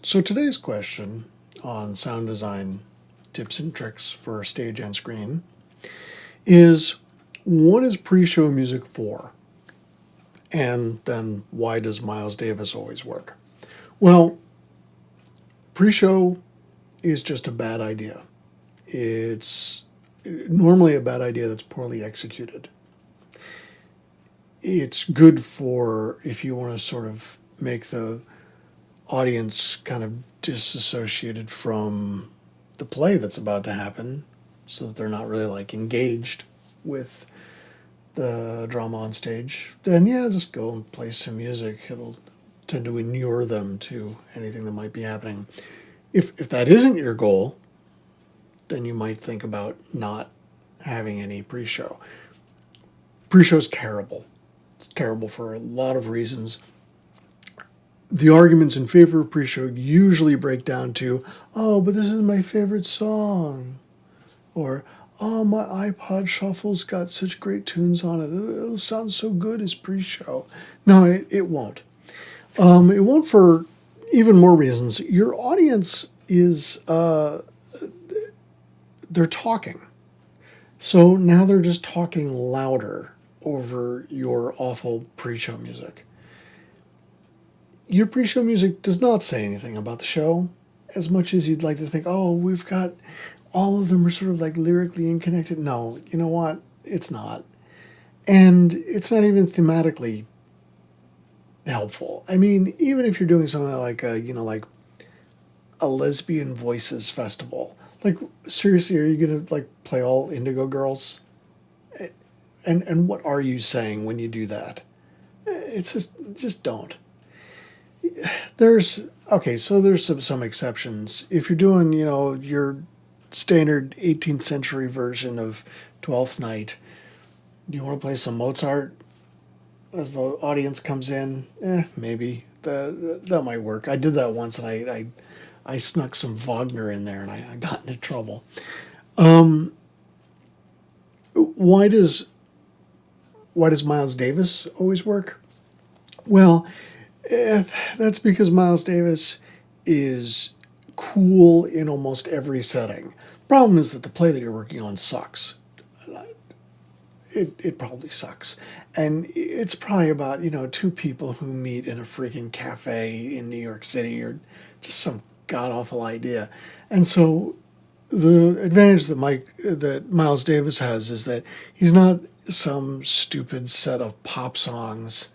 So today's question on sound design tips and tricks for stage and screen is, what is pre-show music for? And then why does Miles Davis always work? Well, pre-show is just a bad idea. It's normally a bad idea that's poorly executed. It's good for if you want to sort of make the audience kind of disassociated from the play that's about to happen so that they're not really like engaged with the drama on stage, then yeah, just go and play some music. It'll tend to inure them to anything that might be happening. If that isn't your goal, then you might think about not having any pre-show. Pre-show's terrible. It's terrible for a lot of reasons. The arguments in favor of pre-show usually break down to, oh, but this is my favorite song. Or, oh, my iPod Shuffle's got such great tunes on it. It'll sound so good as pre-show. No, it won't. It won't for even more reasons. Your audience is, they're talking. So now they're just talking louder over your awful pre-show music. Your pre-show music does not say anything about the show as much as you'd like to think, oh, we've got all of them are sort of like lyrically unconnected. No, you know what? It's not. And it's not even thematically helpful. I mean, even if you're doing something like like a lesbian voices festival, like seriously, are you gonna like play all Indigo Girls? And what are you saying when you do that? It's just don't. There's okay, so there's some exceptions. If you're doing, your standard 18th century version of Twelfth Night, do you want to play some Mozart as the audience comes in? Maybe that might work. I did that once, and I snuck some Wagner in there, and I got into trouble. Why does Miles Davis always work? Well, that's because Miles Davis is cool in almost every setting. Problem is that the play that you're working on sucks. It probably sucks. And it's probably about, two people who meet in a freaking cafe in New York City, or just some god awful idea. And so the advantage that Miles Davis has is that he's not some stupid set of pop songs,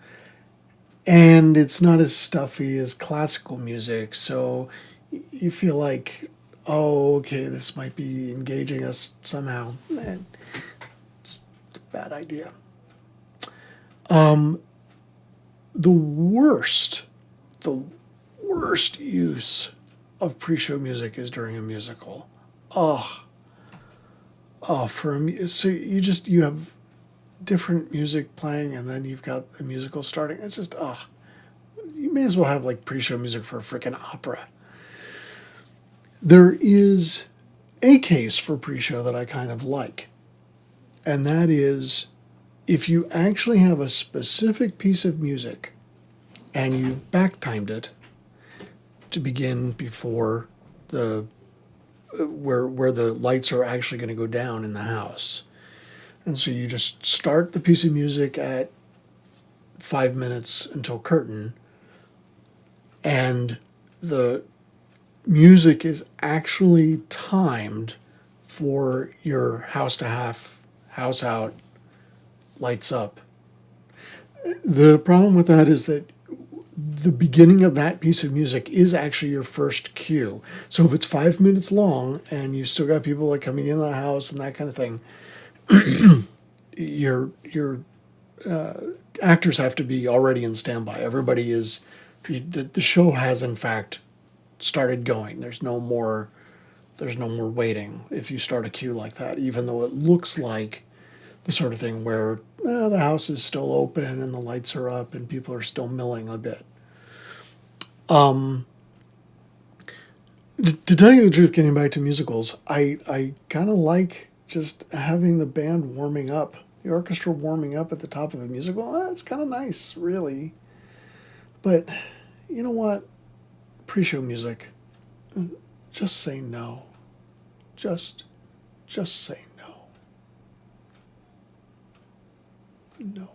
and it's not as stuffy as classical music. So you feel like, oh, okay, this might be engaging us somehow. It's a bad idea. The worst, the worst use of pre-show music is during a musical. Oh, so you have different music playing, and then you've got a musical starting. It's just, you may as well have like pre-show music for a freaking opera. There is a case for pre-show that I kind of like, and that is if you actually have a specific piece of music and you've back-timed it to begin before the where the lights are actually going to go down in the house. And so you just start the piece of music at 5 minutes until curtain, and the music is actually timed for your house to half, house out, lights up. The problem with that is that the beginning of that piece of music is actually your first cue. So if it's 5 minutes long and you still got people like coming in the house and that kind of thing, your actors have to be already in standby. Everybody is the show has in fact started going. There's no more waiting if you start a cue like that, even though it looks like the sort of thing where the house is still open and the lights are up and people are still milling a bit. To tell you the truth, getting back to musicals, I kind of like just having the band warming up, the orchestra warming up at the top of a musical. It's kind of nice, really. But you know what? pre-show music, just say no. Just say no. No.